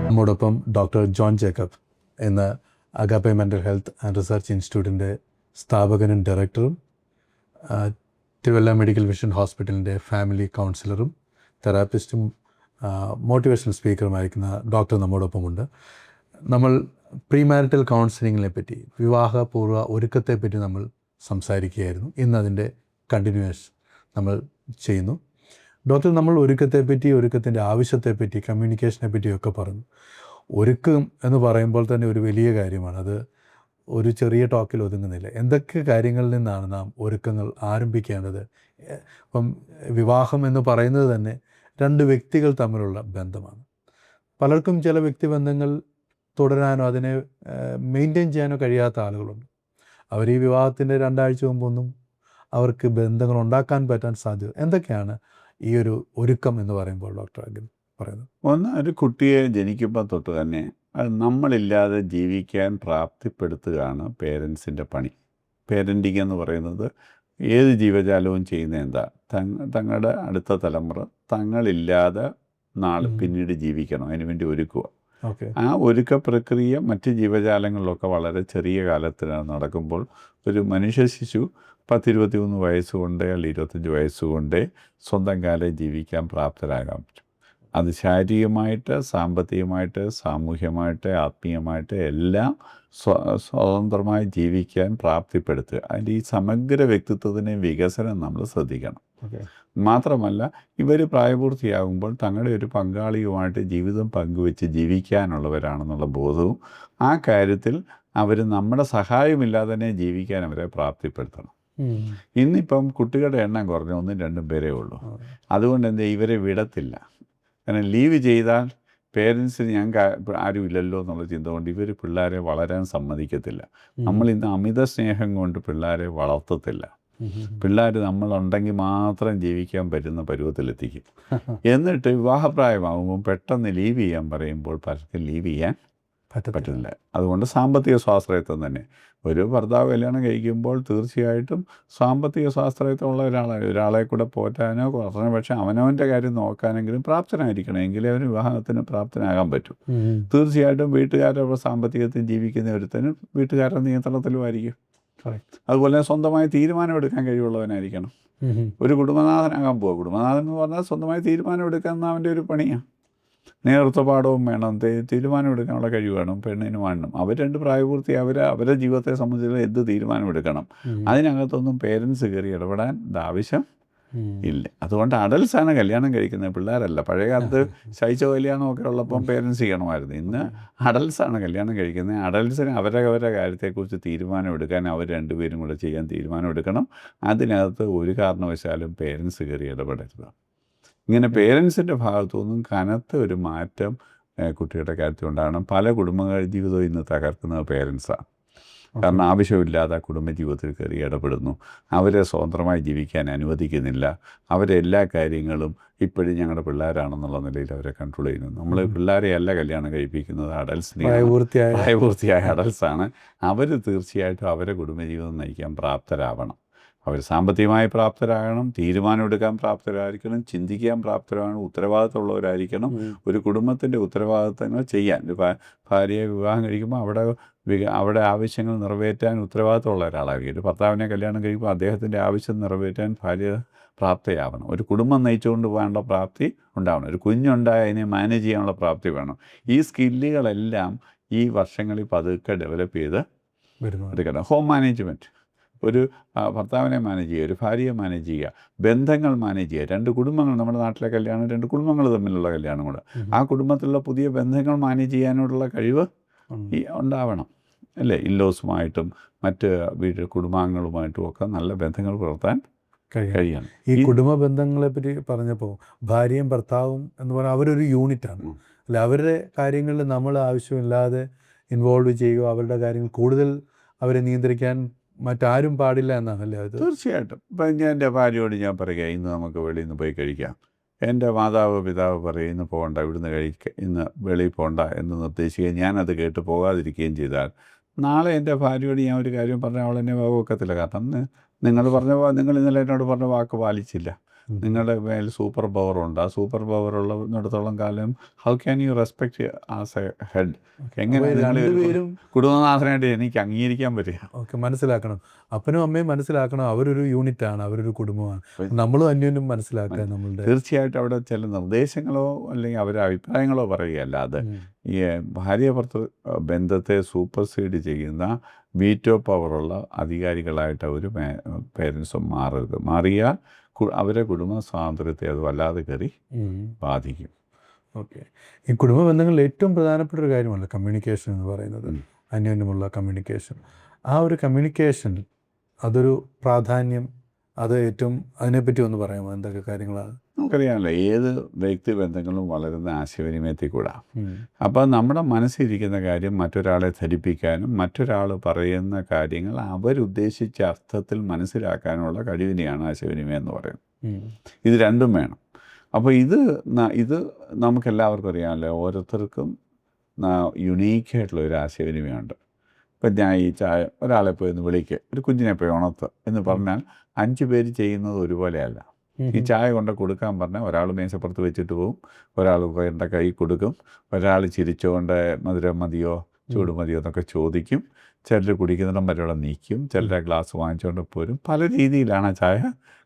നമ്മോടൊപ്പം doctor John Jacob എന്ന Agape mental health and research ഇൻസ്റ്റിറ്റ്യൂട്ടിൻ്റെ സ്ഥാപകനും ഡയറക്ടറും തിരുവല്ല മെഡിക്കൽ വിഷൻ ഹോസ്പിറ്റലിൻ്റെ ഫാമിലി കൗൺസിലറും തെറാപ്പിസ്റ്റും മോട്ടിവേഷണൽ സ്പീക്കറുമായിരിക്കുന്ന ഡോക്ടർ നമ്മോടൊപ്പമുണ്ട്. നമ്മൾ പ്രീ മാരിറ്റൽ കൗൺസിലിങ്ങിനെ പറ്റി, വിവാഹപൂർവ്വ ഒരുക്കത്തെപ്പറ്റി നമ്മൾ സംസാരിക്കുകയായിരുന്നു. ഇന്ന് അതിൻ്റെ കണ്ടിന്യൂവേഷൻ നമ്മൾ ചെയ്യുന്നു. ഡോക്ടർ, നമ്മൾ ഒരുക്കത്തെപ്പറ്റി, ഒരുക്കത്തിൻ്റെ ആവശ്യത്തെപ്പറ്റി, കമ്മ്യൂണിക്കേഷനെ പറ്റിയൊക്കെ പറഞ്ഞു. ഒരുക്കം എന്ന് പറയുമ്പോൾ തന്നെ ഒരു വലിയ കാര്യമാണ്. അത് ഒരു ചെറിയ ടോക്കിൽ ഒതുങ്ങുന്നില്ല. എന്തൊക്കെ കാര്യങ്ങളിൽ നിന്നാണ് നാം ഒരുക്കങ്ങൾ ആരംഭിക്കേണ്ടത്? ഇപ്പം വിവാഹം എന്ന് പറയുന്നത് തന്നെ രണ്ട് വ്യക്തികൾ തമ്മിലുള്ള ബന്ധമാണ്. പലർക്കും ചില വ്യക്തിബന്ധങ്ങൾ തുടരാനോ അതിനെ മെയിൻറ്റെയിൻ ചെയ്യാനോ കഴിയാത്ത ആളുകളുണ്ട്. അവർ ഈ വിവാഹത്തിൻ്റെ 2 ആഴ്ച മുമ്പൊന്നും അവർക്ക് ബന്ധങ്ങൾ ഉണ്ടാക്കാൻ പറ്റാൻ സാധ്യത. എന്തൊക്കെയാണ് ഈ ഒരു ഒരുക്കം എന്ന് പറയുമ്പോൾ ഡോക്ടർ അഖിൽ പറയുന്നത്? ഒന്ന്, ഒരു കുട്ടിയെ ജനിക്കുമ്പോൾ തൊട്ട് തന്നെ അത് നമ്മളില്ലാതെ ജീവിക്കാൻ പ്രാപ്തിപ്പെടുത്തുകയാണ് പേരൻസിൻ്റെ പണി. പേരൻറ്റിങ് എന്ന് പറയുന്നത് ഏത് ജീവജാലവും ചെയ്യുന്ന എന്താ, തങ്ങളുടെ അടുത്ത തലമുറ തങ്ങളില്ലാതെ പിന്നീട് ജീവിക്കണം, അതിനുവേണ്ടി ഒരുക്കുക. ആ ഒരുക്ക പ്രക്രിയ മറ്റ് ജീവജാലങ്ങളിലൊക്കെ വളരെ ചെറിയ കാലത്തിലാണ് നടക്കുമ്പോൾ ഒരു മനുഷ്യ ശിശു 10-23 വയസ്സുകൊണ്ട് അല്ലെങ്കിൽ 25 വയസ്സുകൊണ്ട് സ്വന്തം കാലം ജീവിക്കാൻ പ്രാപ്തരാകാൻ പറ്റും. അത് ശാരീരികമായിട്ട്, സാമ്പത്തികമായിട്ട്, സാമൂഹ്യമായിട്ട്, ആത്മീയമായിട്ട് എല്ലാം സ്വതന്ത്രമായി ജീവിക്കാൻ പ്രാപ്തിപ്പെടുത്തുക. അതിൻ്റെ ഈ സമഗ്ര വ്യക്തിത്വത്തിൻ്റെ വികസനം നമ്മൾ ശ്രദ്ധിക്കണം. മാത്രമല്ല, ഇവർ പ്രായപൂർത്തിയാകുമ്പോൾ തങ്ങളുടെ ഒരു പങ്കാളിയുമായിട്ട് ജീവിതം പങ്കുവെച്ച് ജീവിക്കാനുള്ളവരാണെന്നുള്ള ബോധവും ആ കാര്യത്തിൽ അവർ നമ്മുടെ സഹായമില്ലാതെ തന്നെ ജീവിക്കാൻ അവരെ പ്രാപ്തിപ്പെടുത്തണം. ഇന്നിപ്പം കുട്ടികളുടെ എണ്ണം കുറഞ്ഞ 1-2 പേരേ ഉള്ളൂ. അതുകൊണ്ട് ഇവരെ വിടത്തില്ല. കാരണം ലീവ് ചെയ്താൽ പേരൻസിന് ഞങ്ങൾക്ക് ആരും ഇല്ലല്ലോ എന്നുള്ള ചിന്ത കൊണ്ട് ഇവർ പിള്ളേരെ വളരാൻ സമ്മതിക്കത്തില്ല. നമ്മൾ ഇന്ന് അമിത സ്നേഹം കൊണ്ട് പിള്ളേരെ വളർത്തത്തില്ല. പിള്ളേർ നമ്മളുണ്ടെങ്കിൽ മാത്രം ജീവിക്കാൻ പറ്റുന്ന പരുവത്തിലെത്തിക്കും. എന്നിട്ട് വിവാഹപ്രായമാകുമ്പോൾ പെട്ടെന്ന് ലീവ് ചെയ്യാൻ പറയുമ്പോൾ പലർക്കും ലീവ് ചെയ്യാൻ പറ്റുന്നില്ല. അതുകൊണ്ട് സാമ്പത്തിക സ്വാശ്രയത്വം തന്നെ. ഒരു ഭർത്താവ് കല്യാണം കഴിക്കുമ്പോൾ തീർച്ചയായിട്ടും സാമ്പത്തിക സ്വാശ്രയത്വമുള്ള ഒരാളെ കൂടെ പോറ്റാനോ കുറഞ്ഞ പക്ഷേ അവനവൻ്റെ കാര്യം നോക്കാനെങ്കിലും പ്രാപ്തനായിരിക്കണം. എങ്കിലേ അവന് വിവാഹത്തിന് പ്രാപ്തനാകാൻ പറ്റും. തീർച്ചയായിട്ടും വീട്ടുകാരുടെ സാമ്പത്തികത്തിൽ ജീവിക്കുന്ന ഒരുത്തനും വീട്ടുകാരുടെ നിയന്ത്രണത്തിലുമായിരിക്കും. അതുപോലെ സ്വന്തമായി തീരുമാനമെടുക്കാൻ കഴിവുള്ളവനായിരിക്കണം. ഒരു കുടുംബനാഥനാകാൻ പോവുക. കുടുംബനാഥൻ എന്ന് പറഞ്ഞാൽ സ്വന്തമായി തീരുമാനമെടുക്കാൻ അവൻ്റെ ഒരു പണിയാണ്. നേതൃത്വപാഠവും വേണം, തീരുമാനമെടുക്കാനുള്ള കഴിവ് വേണം പെണ്ണിന് വേണം. അവർ 2 പ്രായപൂർത്തി അവരുടെ ജീവിതത്തെ സംബന്ധിച്ചുള്ള എന്ത് തീരുമാനമെടുക്കണം. അതിനകത്തൊന്നും പേരൻസ് കയറി ഇടപെടാൻ ആവശ്യം ഇല്ല. അതുകൊണ്ട് അഡൽസാണ് കല്യാണം കഴിക്കുന്നത്, പിള്ളേരല്ല. പഴയ കാലത്ത് ശൈശവ കല്യാണമൊക്കെ ഉള്ളപ്പം പേരൻസ് ചെയ്യണമായിരുന്നു. ഇന്ന് അഡൽസാണ് കല്യാണം കഴിക്കുന്നത്. അഡൽസിന് അവരുടെ കാര്യത്തെക്കുറിച്ച് തീരുമാനമെടുക്കാൻ അവർ 2 പേരും കൂടെ ചെയ്യാൻ തീരുമാനമെടുക്കണം. അതിനകത്ത് ഒരു കാരണവശാലും പേരൻസ് കയറി ഇടപെടരുത്. ഇങ്ങനെ പേരൻസിൻ്റെ ഭാഗത്തുനിന്നും കനത്ത ഒരു മാറ്റം കുട്ടിയുടെ കാര്യത്തിൽ ഉണ്ടാകണം. പല കുടുംബ ജീവിതവും ഇന്ന് തകർക്കുന്നത് പേരൻസാണ്. കാരണം ആവശ്യമില്ലാതെ കുടുംബജീവിതത്തിൽ കയറി ഇടപെടുന്നു. അവരെ സ്വതന്ത്രമായി ജീവിക്കാൻ അനുവദിക്കുന്നില്ല. അവരെല്ലാ കാര്യങ്ങളും ഇപ്പോഴും ഞങ്ങളുടെ പിള്ളേരാണെന്നുള്ള നിലയിൽ അവരെ കൺട്രോൾ ചെയ്യുന്നു. നമ്മൾ പിള്ളേരെ അല്ല കല്യാണം കഴിപ്പിക്കുന്നത്, പ്രായപൂർത്തിയായ അഡൽസാണ്. അവർ തീർച്ചയായിട്ടും അവരെ കുടുംബജീവിതം നയിക്കാൻ പ്രാപ്തരാവണം. അവർ സാമ്പത്തികമായി പ്രാപ്തരാകണം, തീരുമാനമെടുക്കാൻ പ്രാപ്തരായിരിക്കണം, ചിന്തിക്കാൻ പ്രാപ്തരാകണം, ഉത്തരവാദിത്തമുള്ളവരായിരിക്കണം. ഒരു കുടുംബത്തിൻ്റെ ഉത്തരവാദിത്തങ്ങൾ ചെയ്യാൻ, ഭാര്യയെ വിവാഹം കഴിക്കുമ്പോൾ അവിടെ ആവശ്യങ്ങൾ നിറവേറ്റാൻ ഉത്തരവാദിത്തമുള്ള ഒരാളായിരിക്കും. ഒരു ഭർത്താവിനെ കല്യാണം കഴിക്കുമ്പോൾ അദ്ദേഹത്തിൻ്റെ ആവശ്യം നിറവേറ്റാൻ ഭാര്യ പ്രാപ്തയാവണം. ഒരു കുടുംബം നയിച്ചുകൊണ്ട് പോകാനുള്ള പ്രാപ്തി ഉണ്ടാവണം. ഒരു കുഞ്ഞുണ്ടായ അതിനെ മാനേജ് ചെയ്യാനുള്ള പ്രാപ്തി വേണം. ഈ സ്കില്ലുകളെല്ലാം ഈ വർഷങ്ങളിൽ പതുക്കെ ഡെവലപ്പ് ചെയ്ത് എടുക്കണം. ഹോം മാനേജ്മെൻറ്റ്, ഒരു ഭർത്താവിനെ മാനേജ് ചെയ്യുക, ഒരു ഭാര്യയെ മാനേജ് ചെയ്യുക, ബന്ധങ്ങൾ മാനേജ് ചെയ്യുക. 2 കുടുംബങ്ങൾ, നമ്മുടെ നാട്ടിലെ കല്യാണം 2 കുടുംബങ്ങൾ തമ്മിലുള്ള കല്യാണം കൂടെ, ആ കുടുംബത്തിലുള്ള പുതിയ ബന്ധങ്ങൾ മാനേജ് ചെയ്യാനുള്ള കഴിവ് ഉണ്ടാവണം, അല്ലേ? ഇല്ലോസുമായിട്ടും മറ്റ് കുടുംബാംഗങ്ങളുമായിട്ടും ഒക്കെ നല്ല ബന്ധങ്ങൾ പുലർത്താൻ കഴിയണം. ഈ കുടുംബ ബന്ധങ്ങളെ പറ്റി പറഞ്ഞപ്പോൾ ഭാര്യയും ഭർത്താവും എന്ന് പറഞ്ഞാൽ അവരൊരു യൂണിറ്റാണ്, അല്ല? അവരുടെ കാര്യങ്ങളിൽ നമ്മൾ ആവശ്യമില്ലാതെ ഇൻവോൾവ് ചെയ്യുക, അവരുടെ കാര്യങ്ങൾ കൂടുതൽ അവരെ നിയന്ത്രിക്കാൻ മറ്റാരും പാടില്ല എന്നാണല്ലേ അത്? തീർച്ചയായിട്ടും. ഇപ്പം ഞാൻ എൻ്റെ ഭാര്യയോട് ഞാൻ പറയുക, ഇന്ന് നമുക്ക് വെളിയിൽ നിന്ന് പോയി കഴിക്കാം. എൻ്റെ പിതാവ് പറയും, ഇന്ന് പോകണ്ട, ഇവിടുന്ന് ഇന്ന് വെളിയിൽ പോകണ്ട എന്ന് നിർദ്ദേശിക്കുകയും ഞാനത് കേട്ട് പോകാതിരിക്കുകയും ചെയ്താൽ, നാളെ എൻ്റെ ഭാര്യയോട് ഞാൻ ഒരു കാര്യം പറഞ്ഞാൽ അവൾ എന്നെ വകവെക്കത്തില്ല. കാരണം നിങ്ങൾ ഇന്നലെ എന്നോട് പറഞ്ഞ വാക്ക് പാലിച്ചില്ല. നിങ്ങളുടെ മേൽ സൂപ്പർ പവർ ഉണ്ട്. ആ സൂപ്പർ പവർ ഉള്ളിടത്തോളം കാലം how can you respect as A head? എങ്ങനെ അപ്പോൾ നിങ്ങളെ ഒരു രണ്ടുപേരും കുടുംബനാഥനായിട്ട് എനിക്ക് അംഗീകരിക്കാൻ പറ്റുക? ഓക്കെ മനസ്സിലാക്കണം. അപ്പനും അമ്മയും മനസ്സിലാക്കണം, അവരൊരു യൂണിറ്റാണ്, അവരൊരു കുടുംബമാണ്. അപ്പോൾ നമ്മളും അന്യോന്യം മനസ്സിലാക്കുക നമ്മളുടെ. തീർച്ചയായിട്ടും അവിടെ ചില നിർദ്ദേശങ്ങളോ അല്ലെങ്കിൽ അവരുടെ അഭിപ്രായങ്ങളോ പറയുകയല്ല. അത് ഈ ഭാര്യ ഭർത്തൃ ബന്ധത്തെ സൂപ്പർസീഡ് ചെയ്യുന്ന വീറ്റോ പവറുള്ള അധികാരികളായിട്ട് ഒരു പേരൻസും മാറരുത്. മാറിയാൽ അവരെ കുടുംബ സ്വാതന്ത്ര്യത്തെ അത് വല്ലാതെ കയറി ബാധിക്കും. ഓക്കെ. ഈ കുടുംബ ബന്ധങ്ങളിൽ ഏറ്റവും പ്രധാനപ്പെട്ട ഒരു കാര്യമല്ല കമ്മ്യൂണിക്കേഷൻ എന്ന് പറയുന്നത്, അന്യോന്യമുള്ള കമ്മ്യൂണിക്കേഷൻ. ആ ഒരു കമ്മ്യൂണിക്കേഷൻ, അതൊരു പ്രാധാന്യം, അത് ഏറ്റവും, അതിനെപ്പറ്റി ഒന്ന് പറയാമോ? എന്തൊക്കെ കാര്യങ്ങളാണ്? നമുക്കറിയാമല്ലോ, ഏത് വ്യക്തിബന്ധങ്ങളും വളരുന്ന ആശയവിനിമയത്തിൽ കൂടാ. അപ്പോൾ നമ്മുടെ മനസ്സിരിക്കുന്ന കാര്യം മറ്റൊരാളെ ധരിപ്പിക്കാനും മറ്റൊരാൾ പറയുന്ന കാര്യങ്ങൾ അവരുദ്ദേശിച്ച അർത്ഥത്തിൽ മനസ്സിലാക്കാനുള്ള കഴിവിനെയാണ് ആശയവിനിമയം എന്ന് പറയുന്നത്. ഇത് രണ്ടും വേണം. അപ്പോൾ ഇത് നമുക്കെല്ലാവർക്കും അറിയാമല്ലോ, ഓരോരുത്തർക്കും യുണീക്കായിട്ടുള്ള ഒരു ആശയവിനിമയമുണ്ട്. ഇപ്പം ഞാൻ ഈ ചായ ഒരാളെ പോയി ഒന്ന് വിളിക്കുക, ഒരു കുഞ്ഞിനെ പോയി ഉണർത്ത് എന്ന് പറഞ്ഞാൽ 5 പേര് ചെയ്യുന്നത് ഒരുപോലെയല്ല. ഈ ചായ കൊണ്ട് കൊടുക്കാൻ പറഞ്ഞാൽ ഒരാൾ മേശപ്പുറത്ത് വെച്ചിട്ട് പോകും, ഒരാൾ എൻ്റെ കൈ കൊടുക്കും, ഒരാൾ ചിരിച്ചുകൊണ്ട് മധുരം മതിയോ ചൂട് മതിയോ എന്നൊക്കെ ചോദിക്കും, ചിലർ കുടിക്കുന്നിടം വരെയുള്ള നീക്കും, ചിലർ ഗ്ലാസ് വാങ്ങിച്ചുകൊണ്ട് പോരും. പല രീതിയിലാണ് ചായ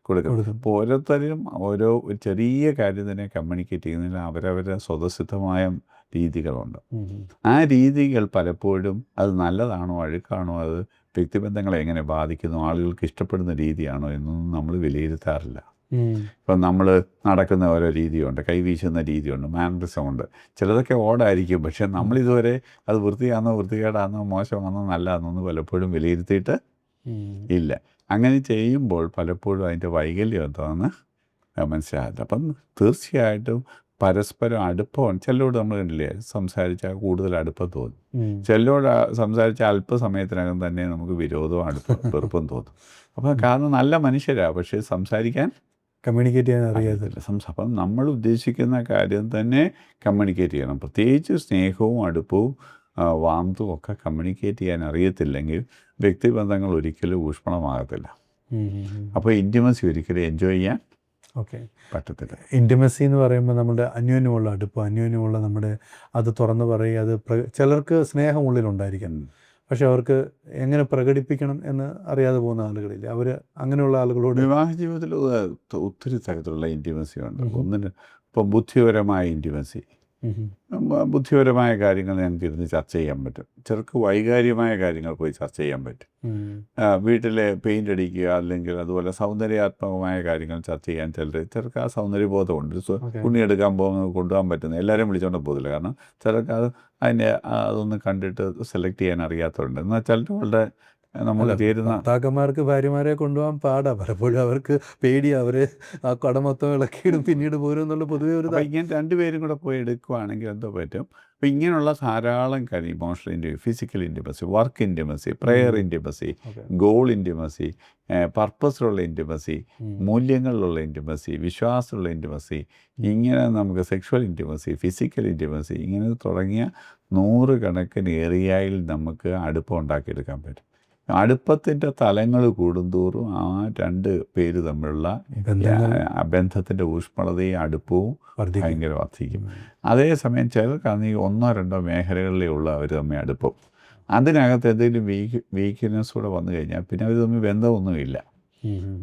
കൊടുക്കുന്നത്. അപ്പോൾ ഓരോരുത്തരും ഓരോ ഒരു ചെറിയ കാര്യം തന്നെ കമ്മ്യൂണിക്കേറ്റ് ചെയ്യുന്നതിൽ അവരവരുടെ സ്വതസിദ്ധമായ രീതികളുണ്ട്. ആ രീതികൾ പലപ്പോഴും അത് നല്ലതാണോ അഴുക്കാണോ, അത് വ്യക്തിബന്ധങ്ങളെ എങ്ങനെ ബാധിക്കുന്നു, ആളുകൾക്ക് ഇഷ്ടപ്പെടുന്ന രീതിയാണോ എന്നൊന്നും നമ്മൾ വിലയിരുത്താറില്ല. ഇപ്പം നമ്മൾ നടക്കുന്ന ഓരോ രീതിയുണ്ട്, കൈവീശുന്ന രീതിയുണ്ട്, മാനറിസമുണ്ട്. ചിലതൊക്കെ ഓടായിരിക്കും, പക്ഷെ നമ്മളിതുവരെ അത് വൃത്തിയാണോ വൃത്തികേടാണോ മോശമാണോ നല്ലതാണെന്ന് പലപ്പോഴും വിലയിരുത്തിയിട്ട് ഇല്ല. അങ്ങനെ ചെയ്യുമ്പോൾ പലപ്പോഴും അതിൻ്റെ വൈകല്യം എന്താണെന്ന് മനസ്സിലാകില്ല. അപ്പം തീർച്ചയായിട്ടും പരസ്പരം അടുപ്പമാണ്. ചിലരോട് നമ്മൾ കണ്ടില്ലേ, സംസാരിച്ചാൽ കൂടുതൽ അടുപ്പം തോന്നും, ചിലരോട് സംസാരിച്ചാൽ അല്പസമയത്തിനകം തന്നെ നമുക്ക് വിരോധവും വെറുപ്പും തോന്നും. അപ്പം കാരണം നല്ല മനുഷ്യരാണ്, പക്ഷേ സംസാരിക്കാൻ കമ്മ്യൂണിക്കേറ്റ് ചെയ്യാൻ അറിയാത്തില്ല. അപ്പം നമ്മൾ ഉദ്ദേശിക്കുന്ന കാര്യം തന്നെ കമ്മ്യൂണിക്കേറ്റ് ചെയ്യണം. പ്രത്യേകിച്ച് സ്നേഹവും അടുപ്പവും വാമത്തും ഒക്കെ കമ്മ്യൂണിക്കേറ്റ് ചെയ്യാൻ അറിയത്തില്ലെങ്കിൽ വ്യക്തിബന്ധങ്ങൾ ഒരിക്കലും ഊഷ്മളമാകത്തില്ല. അപ്പോൾ ഇൻറ്റിമസി ഒരിക്കലും എൻജോയ് ചെയ്യാൻ പറ്റത്തില്ല. ഇൻറ്റിമസി എന്ന് പറയുമ്പോൾ നമ്മുടെ അന്യോന്യമുള്ള അടുപ്പം, അന്യോന്യമുള്ള നമ്മുടെ അത് തുറന്ന് പറയുക, അത് ചിലർക്ക് സ്നേഹം ഉള്ളിലുണ്ടായിരിക്കും, പക്ഷെ അവർക്ക് എങ്ങനെ പ്രകടിപ്പിക്കണം എന്ന് അറിയാതെ പോകുന്ന ആളുകളില്ല. അവർ അങ്ങനെയുള്ള ആളുകളോട് വിവാഹ ജീവിതത്തിൽ ഒത്തിരി തരത്തിലുള്ള ഇൻറ്റിമസി ഉണ്ട്. ഒന്നിന് ഇപ്പം ബുദ്ധിപരമായ ഇൻറ്റിമസി, ബുദ്ധിപരമായ കാര്യങ്ങൾ ഞങ്ങൾക്ക് ഇരുന്ന് ചർച്ച ചെയ്യാൻ പറ്റും. ചിലർക്ക് വൈകാരികമായ കാര്യങ്ങൾ പോയി ചർച്ച ചെയ്യാൻ പറ്റും. വീട്ടിലെ പെയിൻ്റ് അടിക്കുക അല്ലെങ്കിൽ അതുപോലെ സൗന്ദര്യാത്മകമായ കാര്യങ്ങൾ ചർച്ച ചെയ്യാൻ ചിലർക്ക് ആ സൗന്ദര്യബോധമുണ്ട്. ഉണ്ണിയെടുക്കാൻ പോകുന്നത് കൊണ്ടുപോകാൻ പറ്റുന്നത് എല്ലാവരും വിളിച്ചുകൊണ്ട് പോകില്ല. കാരണം ചിലർക്ക് അതൊന്ന് കണ്ടിട്ട് സെലക്ട് ചെയ്യാൻ അറിയാത്തതുണ്ട്. എന്നാൽ ചിലരുടെ നമ്മൾ ചേരുന്ന ഭർത്താക്കന്മാർക്ക് ഭാര്യമാരെ കൊണ്ടുപോകാൻ പാടാ, പലപ്പോഴും അവർക്ക് പേടിയാണ്, അവർ ആ കട മൊത്തം ഇളക്കിയിടും പിന്നീട് പോരും എന്നുള്ള പൊതുവെ ഒരു. ഇങ്ങനെ 2 പേരും കൂടെ പോയി എടുക്കുകയാണെങ്കിൽ എന്തോ പറ്റും. അപ്പോൾ ഇങ്ങനെയുള്ള ധാരാളം കാര്യം, emotional intimacy, physical intimacy, work intimacy, prayer intimacy, goal intimacy, പർപ്പസിലുള്ള ഇൻറ്റിമസി, മൂല്യങ്ങളിലുള്ള ഇൻറ്റിമസി, വിശ്വാസമുള്ള ഇൻറ്റിമസി, ഇങ്ങനെ നമുക്ക് സെക്ഷുവൽ ഇൻറ്റിമസി, ഫിസിക്കൽ ഇൻറ്റിമസി, ഇങ്ങനെ തുടങ്ങിയ 100 കണക്കിന് ഏരിയയിൽ നമുക്ക് അടുപ്പം ഉണ്ടാക്കിയെടുക്കാൻ പറ്റും. അടുപ്പത്തിൻ്റെ തലങ്ങൾ കൂടുന്തോറും ആ 2 പേര് തമ്മിലുള്ള ബന്ധത്തിൻ്റെ ഊഷ്മളതയും അടുപ്പവും ഭയങ്കര വർദ്ധിക്കും. അതേസമയം ചിലർക്കാണെങ്കിൽ 1-2 മേഖലകളിലേ ഉള്ള അവർ തമ്മിൽ അടുപ്പം. അതിനകത്ത് എന്തെങ്കിലും വീക്ക്നെസ് കൂടെ വന്നു കഴിഞ്ഞാൽ പിന്നെ അവർ തമ്മിൽ ബന്ധമൊന്നുമില്ല.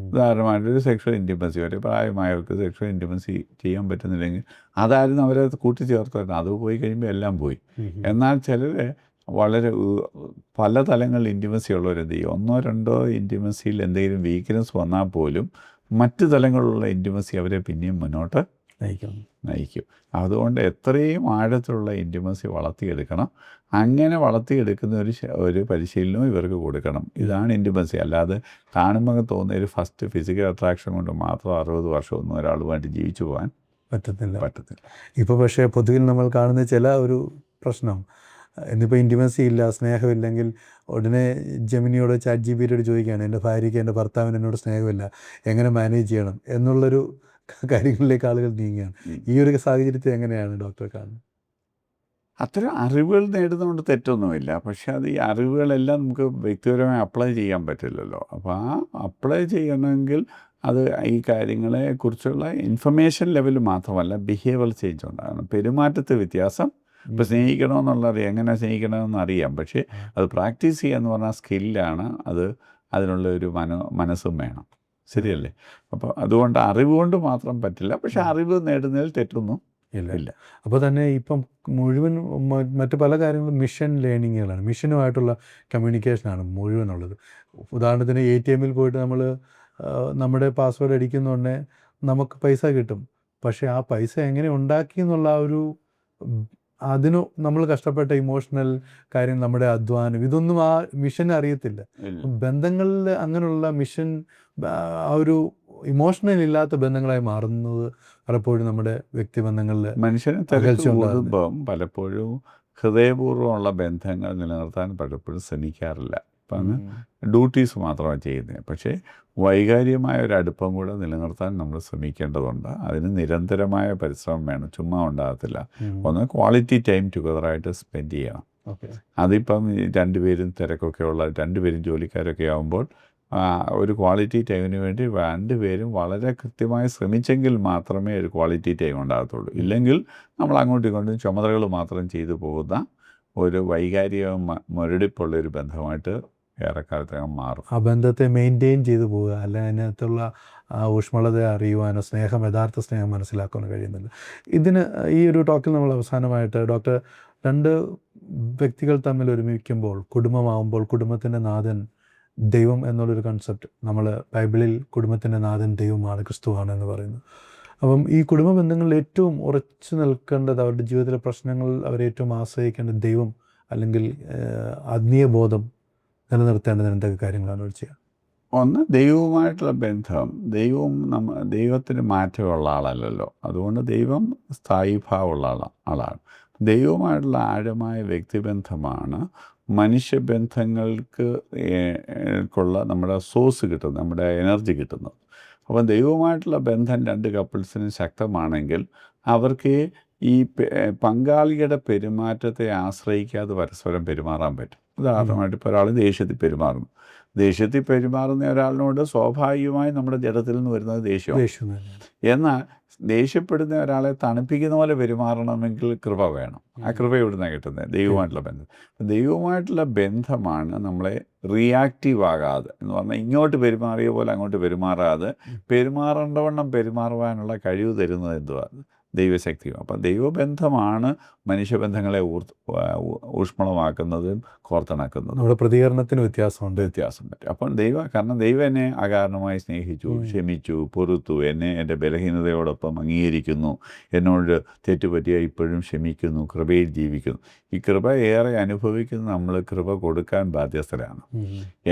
ഉദാഹരണമായിട്ടൊരു സെക്ഷൽ ഇൻറ്റിമസി, ഒരു പ്രായമായവർക്ക് സെക്ഷൽ ഇൻറ്റിമസി ചെയ്യാൻ പറ്റുന്നില്ലെങ്കിൽ അതായിരുന്നു അവരെ കൂട്ടിച്ചേർത്തായിരുന്നു. അത് പോയി കഴിയുമ്പോൾ എല്ലാം പോയി. എന്നാൽ ചിലർ വളരെ പല തലങ്ങളിൽ ഇൻറ്റിമസി ഉള്ളവരെന്ത് ചെയ്യും, 1-2 ഇൻറ്റിമസിയിൽ എന്തെങ്കിലും വീക്ക്നെസ് വന്നാൽ പോലും മറ്റ് തലങ്ങളിലുള്ള ഇൻറ്റിമസി അവരെ പിന്നെയും മുന്നോട്ട് നയിക്കും. അതുകൊണ്ട് എത്രയും ആഴത്തിലുള്ള ഇൻറ്റിമസി വളർത്തിയെടുക്കണം. അങ്ങനെ വളർത്തിയെടുക്കുന്ന ഒരു പരിശീലനവും ഇവർക്ക് കൊടുക്കണം. ഇതാണ് ഇൻറ്റിമസി. അല്ലാതെ കാണുമ്പോൾ തോന്നുന്ന ഒരു ഫസ്റ്റ് ഫിസിക്കൽ അട്രാക്ഷൻ കൊണ്ട് മാത്രം 60 വർഷമൊന്നും ഒരാളുമായിട്ട് ജീവിച്ചു പോകാൻ പറ്റത്തില്ല. ഇപ്പോൾ പക്ഷേ പൊതുവിൽ നമ്മൾ കാണുന്ന ചില ഒരു പ്രശ്നം, ഇന്നിപ്പോൾ ഇൻറ്റിമസി ഇല്ല, സ്നേഹമില്ലെങ്കിൽ ഉടനെ ജെമിനിയോട് ChatGPTയോട് ചോദിക്കുകയാണ്, എൻ്റെ ഭാര്യയ്ക്ക് എൻ്റെ ഭർത്താവിന് എന്നോട് സ്നേഹമില്ല, എങ്ങനെ മാനേജ് ചെയ്യണം എന്നുള്ളൊരു കാര്യങ്ങളിലേക്ക് ആളുകൾ നീങ്ങുകയാണ്. ഈ ഒരു സാഹചര്യത്തിൽ എങ്ങനെയാണ് ഡോക്ടറെ കാണുന്നത്? അത്തരം അറിവുകൾ നേടുന്നതുകൊണ്ട് തെറ്റൊന്നുമില്ല. പക്ഷേ അത് ഈ അറിവുകളെല്ലാം നമുക്ക് വ്യക്തിപരമായി അപ്ലൈ ചെയ്യാൻ പറ്റില്ലല്ലോ. അപ്പോൾ ആ അപ്ലൈ ചെയ്യണമെങ്കിൽ അത് ഈ കാര്യങ്ങളെക്കുറിച്ചുള്ള ഇൻഫർമേഷൻ ലെവൽ മാത്രമല്ല, ബിഹേവിയർ ചേഞ്ച് ഉണ്ടാകണം. പെരുമാറ്റത്തെ വ്യത്യാസം. ഇപ്പോൾ സ്നേഹിക്കണമെന്നുള്ളത് എങ്ങനെ സ്നേഹിക്കണമെന്ന് അറിയാം, പക്ഷേ അത് പ്രാക്ടീസ് ചെയ്യുക എന്ന് പറഞ്ഞാൽ സ്കില്ലാണ്. അതിനുള്ള ഒരു മനസ്സും വേണം. ശരിയല്ലേ? അപ്പോൾ അതുകൊണ്ട് അറിവ് കൊണ്ട് മാത്രം പറ്റില്ല, പക്ഷേ അറിവ് നേടുന്നതിൽ തെറ്റൊന്നും ഇല്ല. അപ്പോൾ തന്നെ ഇപ്പം മുഴുവൻ മറ്റ് പല കാര്യങ്ങളും മിഷൻ ലേണിങ്ങുകളാണ്, മിഷനുമായിട്ടുള്ള കമ്മ്യൂണിക്കേഷനാണ് മുഴുവനുള്ളത്. ഉദാഹരണത്തിന് ATM-ൽ പോയിട്ട് നമ്മൾ നമ്മുടെ പാസ്വേഡ് അടിക്കുന്നതുകൊണ്ട് നമുക്ക് പൈസ കിട്ടും. പക്ഷേ ആ പൈസ എങ്ങനെ ഉണ്ടാക്കി എന്നുള്ള ആ ഒരു അതിന് നമ്മൾ കഷ്ടപ്പെട്ട ഇമോഷണൽ കാര്യം, നമ്മുടെ അധ്വാനം, ഇതൊന്നും ആ മിഷന് അറിയത്തില്ല. ബന്ധങ്ങളിൽ അങ്ങനെയുള്ള മിഷൻ ആ ഒരു ഇമോഷണൽ ഇല്ലാത്ത ബന്ധങ്ങളായി മാറുന്നത് പലപ്പോഴും നമ്മുടെ വ്യക്തിബന്ധങ്ങളിൽ മനുഷ്യനെ തിരക്കുമ്പോൾ പലപ്പോഴും ഹൃദയപൂർവ്വമുള്ള ബന്ധങ്ങൾ നിലനിർത്താൻ പലപ്പോഴും ശ്രമിക്കാറില്ല. അപ്പം അങ്ങ് ഡ്യൂട്ടീസ് മാത്രമാണ് ചെയ്യുന്നത്. പക്ഷേ വൈകാരികമായ ഒരു അടുപ്പം കൂടെ നിലനിർത്താൻ നമ്മൾ ശ്രമിക്കേണ്ടതുണ്ട്. അതിന് നിരന്തരമായ പരിശ്രമം വേണം, ചുമ്മാ ഉണ്ടാകത്തില്ല. ഒന്ന് ക്വാളിറ്റി ടൈം ടുഗദറായിട്ട് സ്പെൻഡ് ചെയ്യണം. അതിപ്പം രണ്ടുപേരും തിരക്കൊക്കെ ഉള്ള, രണ്ടുപേരും ജോലിക്കാരൊക്കെ ആകുമ്പോൾ ഒരു ക്വാളിറ്റി ടൈമിന് വേണ്ടി രണ്ടുപേരും വളരെ കൃത്യമായി ശ്രമിച്ചെങ്കിൽ മാത്രമേ ഒരു ക്വാളിറ്റി ടൈം ഉണ്ടാകത്തുള്ളൂ. ഇല്ലെങ്കിൽ നമ്മൾ അങ്ങോട്ടും ഇങ്ങോട്ടും ചുമതലകൾ മാത്രം ചെയ്തു പോകുന്ന ഒരു വൈകാരിക മുരടിപ്പുള്ളൊരു ബന്ധമായിട്ട് ഏറെക്കാലത്തകം മാറും. ആ ബന്ധത്തെ മെയിൻറ്റെയിൻ ചെയ്തു പോവുക, അല്ല അതിനകത്തുള്ള ഊഷ്മളത അറിയുവാനോ യഥാർത്ഥ സ്നേഹം മനസ്സിലാക്കാനോ കഴിയുന്നില്ല. ഇതിന് ഈ ഒരു ടോക്കിൽ നമ്മൾ അവസാനമായിട്ട് ഡോക്ടർ, രണ്ട് വ്യക്തികൾ തമ്മിൽ ഒരുമിക്കുമ്പോൾ, കുടുംബമാവുമ്പോൾ കുടുംബത്തിൻ്റെ നാഥൻ ദൈവം എന്നുള്ളൊരു കൺസെപ്റ്റ്, നമ്മൾ ബൈബിളിൽ കുടുംബത്തിൻ്റെ നാഥൻ ദൈവമാണ്, ക്രിസ്തുവാണ് എന്ന് പറയുന്നു. അപ്പം ഈ കുടുംബ ബന്ധങ്ങളിൽ ഏറ്റവും ഉറച്ചു നിൽക്കേണ്ടത്, അവരുടെ ജീവിതത്തിലെ പ്രശ്നങ്ങൾ അവരേറ്റവും ആശ്രയിക്കേണ്ടത് ദൈവം അല്ലെങ്കിൽ ആത്മീയ ബോധം നിലനിർത്തേണ്ടതിന് എന്തൊക്കെ കാര്യങ്ങളാണ് ചെയ്യുക? ഒന്ന്, ദൈവവുമായിട്ടുള്ള ബന്ധം. ദൈവത്തിന് മാറ്റമുള്ള ആളല്ലല്ലോ. അതുകൊണ്ട് ദൈവം സ്ഥായീഭാവമുള്ള ആളാണ്. ദൈവവുമായിട്ടുള്ള ആഴമായ വ്യക്തിബന്ധമാണ് മനുഷ്യബന്ധങ്ങൾക്ക് ക്കുള്ള നമ്മുടെ സോഴ്സ് കിട്ടുന്നത്, നമ്മുടെ എനർജി കിട്ടുന്നത്. അപ്പം ദൈവവുമായിട്ടുള്ള ബന്ധം രണ്ട് കപ്പിൾസിനും ശക്തമാണെങ്കിൽ അവർക്ക് ഈ പങ്കാളിയുടെ പെരുമാറ്റത്തെ ആശ്രയിക്കാതെ പരസ്പരം പെരുമാറാൻ പറ്റും. ഉദാഹരണമായിട്ട് ഇപ്പോൾ ഒരാൾ ദേഷ്യത്തിൽ പെരുമാറുന്ന ഒരാളിനോട് സ്വാഭാവികമായി നമ്മുടെ ജഡത്തിൽ നിന്ന് വരുന്നത് ദേഷ്യം. എന്നാൽ ദേഷ്യപ്പെടുന്ന ഒരാളെ തണുപ്പിക്കുന്ന പോലെ പെരുമാറണമെങ്കിൽ കൃപ വേണം. ആ കൃപ എവിടുന്നാണ് കിട്ടുന്നത്? ദൈവമായിട്ടുള്ള ബന്ധം. ദൈവമായിട്ടുള്ള ബന്ധമാണ് നമ്മളെ റിയാക്റ്റീവ് ആകാതെ, എന്ന് പറഞ്ഞാൽ ഇങ്ങോട്ട് പെരുമാറിയ പോലെ അങ്ങോട്ട് പെരുമാറാതെ പെരുമാറേണ്ടവണ്ണം പെരുമാറുവാനുള്ള കഴിവ് തരുന്നത് എന്തുവാ? ദൈവശക്തിയും. അപ്പം ദൈവബന്ധമാണ് മനുഷ്യബന്ധങ്ങളെ ഊഷ്മളമാക്കുന്നതും കോർത്തിണക്കുന്നതും. നമ്മുടെ പ്രതികരണത്തിന് വ്യത്യാസം പറ്റും. അപ്പം കാരണം ദൈവം എന്നെ അകാരണമായി സ്നേഹിച്ചു, ക്ഷമിച്ചു, പൊറുത്തു, എന്നെ എൻ്റെ ബലഹീനതയോടൊപ്പം അംഗീകരിക്കുന്നു, എന്നോട് തെറ്റുപറ്റിയ ഇപ്പോഴും ക്ഷമിക്കുന്നു, കൃപയിൽ ജീവിക്കുന്നു. ഈ കൃപ ഏറെ അനുഭവിക്കുന്ന നമ്മൾ കൃപ കൊടുക്കാൻ ബാധ്യസ്ഥരാണ്.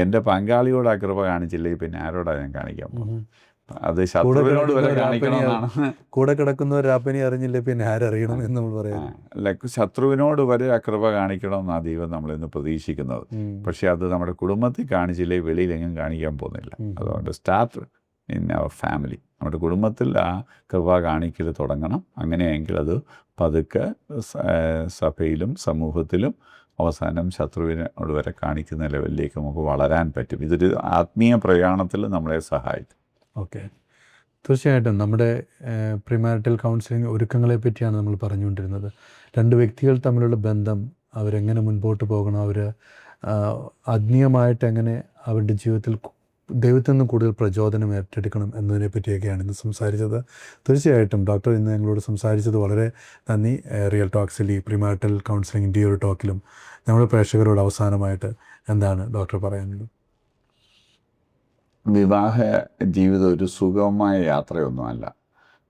എൻ്റെ പങ്കാളിയോട് ആ കൃപ കാണിച്ചില്ലെങ്കിൽ പിന്നെ ആരോടാണ് ഞാൻ കാണിക്കാൻ പോകുന്നത്? അത് ശത്രുവിനോട് വരെ കാണിക്കണമെന്നാണ്. കൂടെ കിടക്കുന്നവർ രാപ്പനി അറിഞ്ഞില്ല പിന്നെ ആരറിയണം എന്ന് നമ്മൾ പറയാം. ശത്രുവിനോട് വരെ ആ കൃപ കാണിക്കണമെന്നാണ് ദൈവം നമ്മളിന്ന് പ്രതീക്ഷിക്കുന്നത്. പക്ഷേ അത് നമ്മുടെ കുടുംബത്തിൽ കാണിച്ചില്ലേ വെളിയിലെങ്ങും കാണിക്കാൻ പോകുന്നില്ല. അതുകൊണ്ട് സ്റ്റാർട്ട് ഇൻ അവർ ഫാമിലി. നമ്മുടെ കുടുംബത്തിൽ ആ കൃപ കാണിക്കൽ തുടങ്ങണം. അങ്ങനെയെങ്കിൽ അത് പതുക്കെ സഭയിലും സമൂഹത്തിലും അവസാനം ശത്രുവിനോട് വരെ കാണിക്കുന്ന ലെവലിലേക്ക് നമുക്ക് വളരാൻ പറ്റും. ഇതൊരു ആത്മീയ പ്രയാണത്തിൽ നമ്മളെ സഹായിക്കും. ഓക്കെ, തീർച്ചയായിട്ടും നമ്മുടെ പ്രീമാരിറ്റൽ കൗൺസിലിംഗ് ഒരുക്കങ്ങളെ പറ്റിയാണ് നമ്മൾ പറഞ്ഞുകൊണ്ടിരുന്നത്. രണ്ട് വ്യക്തികൾ തമ്മിലുള്ള ബന്ധം, അവരെങ്ങനെ മുൻപോട്ട് പോകണം, അവർ ആത്മീയമായിട്ട് എങ്ങനെ അവരുടെ ജീവിതത്തിൽ ദൈവത്തിൽ നിന്ന് കൂടുതൽ പ്രചോദനം ഏറ്റെടുക്കണം എന്നതിനെ പറ്റിയൊക്കെയാണ് ഇന്ന് സംസാരിച്ചത്. തീർച്ചയായിട്ടും ഡോക്ടർ ഇന്ന് ഞങ്ങളോട് സംസാരിച്ചത് വളരെ നന്ദി. റിയൽ ടോക്സിൽ ഈ പ്രീമാരിറ്റൽ കൗൺസിലിംഗിൻ്റെ ഒരു ടോക്കിലും നമ്മുടെ പ്രേക്ഷകരോട് അവസാനമായിട്ട് എന്താണ് ഡോക്ടർ പറയാനുള്ളത്? വിവാഹ ജീവിതം ഒരു സുഗമമായ യാത്രയൊന്നുമല്ല.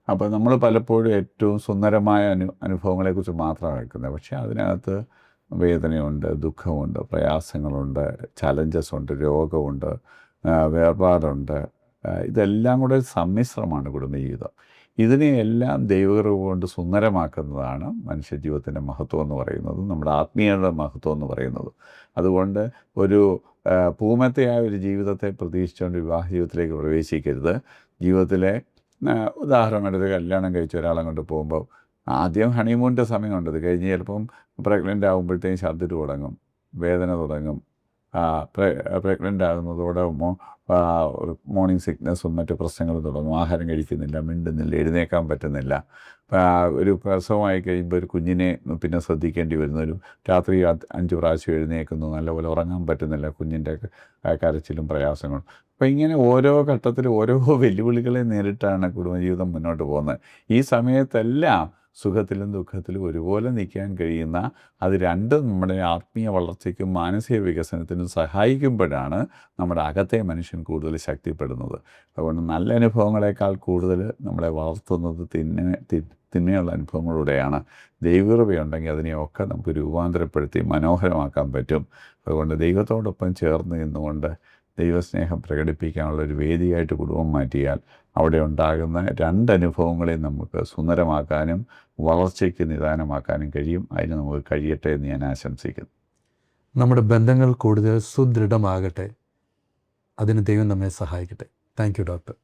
അപ്പോൾ നമ്മൾ പലപ്പോഴും ഏറ്റവും സുന്ദരമായ അനുഭവങ്ങളെക്കുറിച്ച് മാത്രമാണ് കേൾക്കുന്നത്. പക്ഷേ അതിനകത്ത് വേദനയുണ്ട്, ദുഃഖമുണ്ട്, പ്രയാസങ്ങളുണ്ട്, ചലഞ്ചസ് ഉണ്ട്, രോഗമുണ്ട്, വേർപാടുണ്ട്. ഇതെല്ലാം കൂടെ സമ്മിശ്രമാണ് കുടുംബജീവിതം. ഇതിനെയെല്ലാം ദൈവകൃപ കൊണ്ട് സുന്ദരമാക്കുന്നതാണ് മനുഷ്യജീവിതത്തിൻ്റെ മഹത്വം എന്ന് പറയുന്നതും നമ്മുടെ ആത്മീയതയുടെ മഹത്വം എന്ന് പറയുന്നതും. അതുകൊണ്ട് ഒരു പൂമത്തയായ ഒരു ജീവിതത്തെ പ്രതീക്ഷിച്ചുകൊണ്ട് വിവാഹ ജീവിതത്തിലേക്ക് പ്രവേശിക്കരുത്. ജീവിതത്തിലെ ഉദാഹരണമായിട്ട് കല്യാണം കഴിച്ച ഒരാളങ്ങോട്ട് പോകുമ്പോൾ ആദ്യം ഹണിമൂണിൻ്റെ സമയമുണ്ട്. അത് കഴിഞ്ഞ് ചിലപ്പം പ്രഗ്നൻ്റ് ആകുമ്പോഴത്തേക്കും ഛർദ്ദിട്ട് തുടങ്ങും, വേദന തുടങ്ങും, പ്രഗ്നൻ്റ് ആകുന്നതോടെ മോർണിംഗ് സിക്നസ്സും മറ്റു പ്രശ്നങ്ങളും തുടങ്ങും. ആഹാരം കഴിക്കുന്നില്ല, മിണ്ടുന്നില്ല, എഴുന്നേക്കാൻ പറ്റുന്നില്ല. ഒരു പ്രസവമായി കഴിയുമ്പോൾ ഒരു കുഞ്ഞിനെ പിന്നെ ശ്രദ്ധിക്കേണ്ടി വരുന്നു. ഒരു രാത്രി 5 പ്രാവശ്യം എഴുന്നേൽക്കുന്നു, നല്ലപോലെ ഉറങ്ങാൻ പറ്റുന്നില്ല, കുഞ്ഞിൻ്റെ കരച്ചിലും പ്രയാസങ്ങളും. അപ്പോൾ ഇങ്ങനെ ഓരോ ഘട്ടത്തിലും ഓരോ വെല്ലുവിളികളെ നേരിട്ടാണ് കുടുംബജീവിതം മുന്നോട്ട് പോകുന്നത്. ഈ സമയത്തെല്ലാം സുഖത്തിലും ദുഃഖത്തിലും ഒരുപോലെ നിൽക്കാൻ കഴിയുന്ന, അത് രണ്ടും നമ്മുടെ ആത്മീയ വളർച്ചയ്ക്കും മാനസിക വികസനത്തിനും സഹായിക്കുമ്പോഴാണ് നമ്മുടെ അകത്തെ മനുഷ്യൻ കൂടുതൽ ശക്തിപ്പെടുന്നത്. അതുകൊണ്ട് നല്ല അനുഭവങ്ങളെക്കാൾ കൂടുതൽ നമ്മളെ വളർത്തുന്നത് തിന്മയുള്ള അനുഭവങ്ങളിലൂടെയാണ്. ദൈവകൃപയുണ്ടെങ്കിൽ അതിനെയൊക്കെ നമുക്ക് രൂപാന്തരപ്പെടുത്തി മനോഹരമാക്കാൻ പറ്റും. അതുകൊണ്ട് ദൈവത്തോടൊപ്പം ചേർന്ന് നിന്നുകൊണ്ട് ദൈവസ്നേഹം പ്രകടിപ്പിക്കാനുള്ള ഒരു വേദിയായിട്ട് കുടുംബം മാറ്റിയാൽ അവിടെ ഉണ്ടാകുന്ന 2 അനുഭവങ്ങളെയും നമുക്ക് സുന്ദരമാക്കാനും വളർച്ചയ്ക്ക് നിദാനമാക്കാനും കഴിയും. അതിന് നമുക്ക് കഴിയട്ടെ എന്ന് ഞാൻ ആശംസിക്കുന്നു. നമ്മുടെ ബന്ധങ്ങൾ കൂടുതൽ സുദൃഢമാകട്ടെ. അതിന് ദൈവം നമ്മെ സഹായിക്കട്ടെ. Thank you doctor.